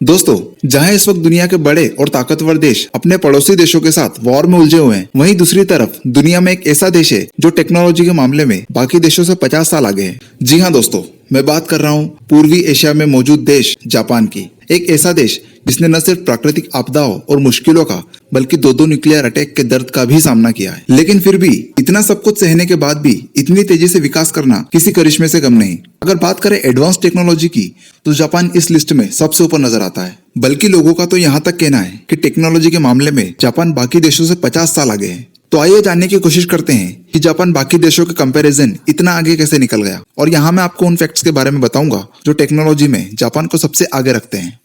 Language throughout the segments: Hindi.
दोस्तों, जहां इस वक्त दुनिया के बड़े और ताकतवर देश अपने पड़ोसी देशों के साथ वॉर में उलझे हुए हैं, वहीं दूसरी तरफ दुनिया में एक ऐसा देश है जो टेक्नोलॉजी के मामले में बाकी देशों से 50 साल आगे है। जी हाँ दोस्तों, मैं बात कर रहा हूँ पूर्वी एशिया में मौजूद देश जापान की। एक ऐसा देश जिसने न सिर्फ प्राकृतिक आपदाओं और मुश्किलों का बल्कि दो न्यूक्लियर अटैक के दर्द का भी सामना किया है, लेकिन फिर भी इतना सब कुछ सहने के बाद भी इतनी तेजी से विकास करना किसी करिश्मे से कम नहीं। अगर बात करें एडवांस टेक्नोलॉजी की, तो जापान इस लिस्ट में सबसे ऊपर नजर आता है। बल्कि लोगों का तो यहाँ तक कहना है कि टेक्नोलॉजी के मामले में जापान बाकी देशों से 50 साल आगे है। तो आइए जानने की कोशिश करते हैं कि जापान बाकी देशों के कंपैरिजन इतना आगे कैसे निकल गया। और यहाँ मैं आपको उन फैक्ट्स के बारे में बताऊंगा जो टेक्नोलॉजी में जापान को सबसे आगे रखते हैं।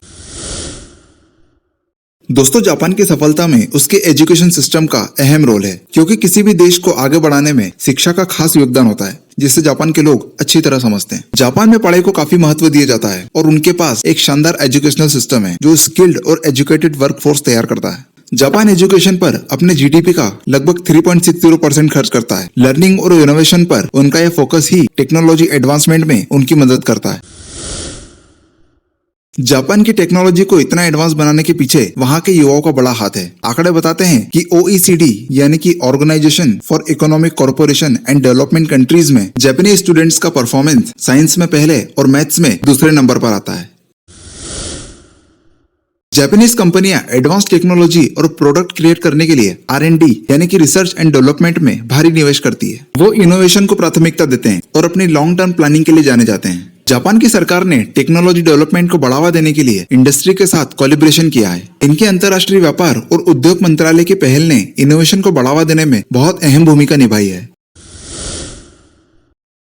दोस्तों, जापान की सफलता में उसके एजुकेशन सिस्टम का अहम रोल है, क्योंकि किसी भी देश को आगे बढ़ाने में शिक्षा का खास योगदान होता है, जिसे जापान के लोग अच्छी तरह समझते हैं। जापान में पढ़ाई को काफी महत्व दिया जाता है और उनके पास एक शानदार एजुकेशनल सिस्टम है जो स्किल्ड और एजुकेटेड वर्कफोर्स तैयार करता है। जापान एजुकेशन पर अपने जीडीपी का लगभग 3.60% खर्च करता है। लर्निंग और इनोवेशन पर उनका यह फोकस ही टेक्नोलॉजी एडवांसमेंट में उनकी मदद करता है। जापान की टेक्नोलॉजी को इतना एडवांस बनाने के पीछे वहां के युवाओं का बड़ा हाथ है। आंकड़े बताते हैं कि OECD यानी कि organisation for economic corporation and development countries में जापानीज स्टूडेंट्स का परफॉर्मेंस साइंस में पहले और मैथ्स में दूसरे नंबर पर आता है। जापानीज कंपनियां एडवांस टेक्नोलॉजी और प्रोडक्ट क्रिएट करने के लिए R&D यानी कि रिसर्च एंड डेवलपमेंट में भारी निवेश करती है। वो इनोवेशन को प्राथमिकता देते हैं और अपनी लॉन्ग टर्म प्लानिंग के लिए जाने जाते हैं। जापान की सरकार ने टेक्नोलॉजी डेवलपमेंट को बढ़ावा देने के लिए इंडस्ट्री के साथ कोलैबोरेशन किया है। इनके अंतर्राष्ट्रीय व्यापार और उद्योग मंत्रालय की पहल ने इनोवेशन को बढ़ावा देने में बहुत अहम भूमिका निभाई है।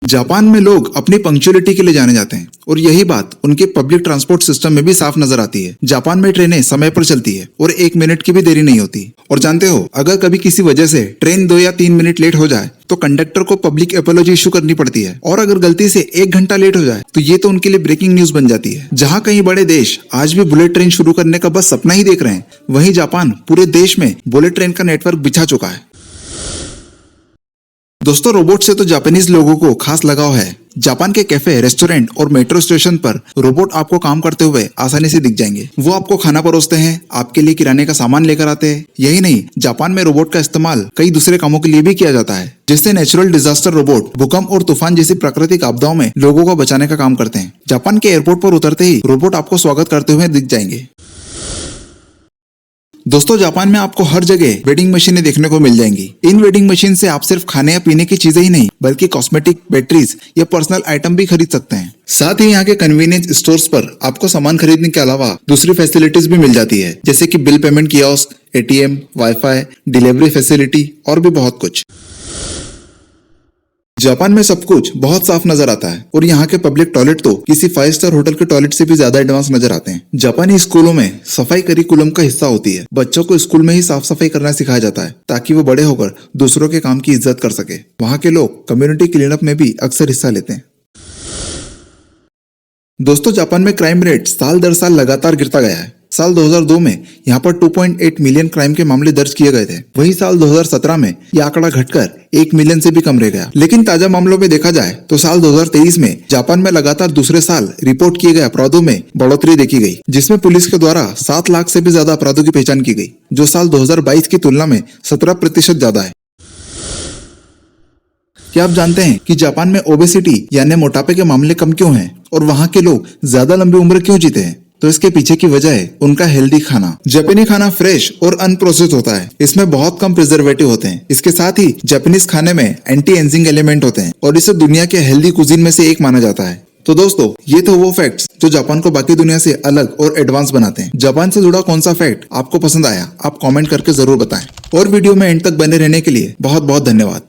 जापान में लोग अपनी पंक्चुअलिटी के लिए जाने जाते हैं और यही बात उनके पब्लिक ट्रांसपोर्ट सिस्टम में भी साफ नजर आती है। जापान में ट्रेनें समय पर चलती है और 1 मिनट की भी देरी नहीं होती। और जानते हो, अगर कभी किसी वजह से ट्रेन 2 या 3 मिनट लेट हो जाए तो कंडक्टर को पब्लिक एपोलॉजी इशू करनी पड़ती है। और अगर गलती से 1 घंटा लेट हो जाए तो ये तो उनके लिए ब्रेकिंग न्यूज बन जाती है। जहाँ कई बड़े देश आज भी बुलेट ट्रेन शुरू करने का बस सपना ही देख रहे हैं, वहीं जापान पूरे देश में बुलेट ट्रेन का नेटवर्क बिछा चुका है। दोस्तों, रोबोट से तो जापानीज लोगों को खास लगाव है। जापान के कैफे, रेस्टोरेंट और मेट्रो स्टेशन पर रोबोट आपको काम करते हुए आसानी से दिख जाएंगे। वो आपको खाना परोसते हैं, आपके लिए किराने का सामान लेकर आते हैं। यही नहीं, जापान में रोबोट का इस्तेमाल कई दूसरे कामों के लिए भी किया जाता है, जैसे नेचुरल डिजास्टर रोबोट भूकंप और तूफान जैसी प्राकृतिक आपदाओं में लोगों को बचाने का काम करते हैं। जापान के एयरपोर्ट पर उतरते ही रोबोट आपको स्वागत करते हुए दिख जाएंगे। दोस्तों, जापान में आपको हर जगह वेडिंग मशीनें देखने को मिल जाएंगी। इन वेडिंग मशीन से आप सिर्फ खाने या पीने की चीजें ही नहीं बल्कि कॉस्मेटिक, बैटरीज या पर्सनल आइटम भी खरीद सकते हैं। साथ ही यहाँ के कन्वीनियंस स्टोर्स पर आपको सामान खरीदने के अलावा दूसरी फैसिलिटीज भी मिल जाती है, जैसे कि bill payment kiosk, ATM, wifi, delivery facility और भी बहुत कुछ। जापान में सब कुछ बहुत साफ नजर आता है और यहाँ के पब्लिक टॉयलेट तो किसी 5 स्टार होटल के टॉयलेट से भी ज्यादा एडवांस नजर आते हैं। जापानी स्कूलों में सफाई करिकुलम का हिस्सा होती है। बच्चों को स्कूल में ही साफ सफाई करना सिखाया जाता है ताकि वो बड़े होकर दूसरों के काम की इज्जत कर सके। वहाँ के लोग कम्युनिटी क्लीनअप में भी अक्सर हिस्सा लेते हैं। दोस्तों, जापान में क्राइम रेट साल दर साल लगातार गिरता गया है। साल 2002 में यहाँ पर 2.8 मिलियन क्राइम के मामले दर्ज किए गए थे। वहीं साल 2017 में यह आंकड़ा घटकर 1 मिलियन से भी कम रह गया। लेकिन ताजा मामलों में देखा जाए तो साल 2023 में जापान में लगातार दूसरे साल रिपोर्ट किए गए अपराधों में बढ़ोतरी देखी गई, जिसमें पुलिस के द्वारा 7 लाख से भी ज्यादा अपराधों की पहचान की गई, जो साल 2022 की तुलना में 17% ज्यादा है। क्या आप जानते हैं कि जापान में ओबेसिटी यानी मोटापे के मामले कम क्यों हैं और वहाँ के लोग ज्यादा लंबी उम्र क्यों जीते हैं? तो इसके पीछे की वजह है उनका हेल्दी खाना। जापानी खाना फ्रेश और अनप्रोसेस्ड होता है। इसमें बहुत कम प्रिजर्वेटिव होते हैं। इसके साथ ही जापानीज खाने में एंटी एजिंग एलिमेंट होते हैं और इसे दुनिया के हेल्दी कुजीन में से एक माना जाता है। तो दोस्तों, ये तो वो फैक्ट्स जो जापान को बाकी दुनिया से अलग और एडवांस बनाते हैं। जापान से जुड़ा कौन सा फैक्ट आपको पसंद आया, आप कमेंट करके जरूर बताएं। और वीडियो में एंड तक बने रहने के लिए बहुत बहुत धन्यवाद।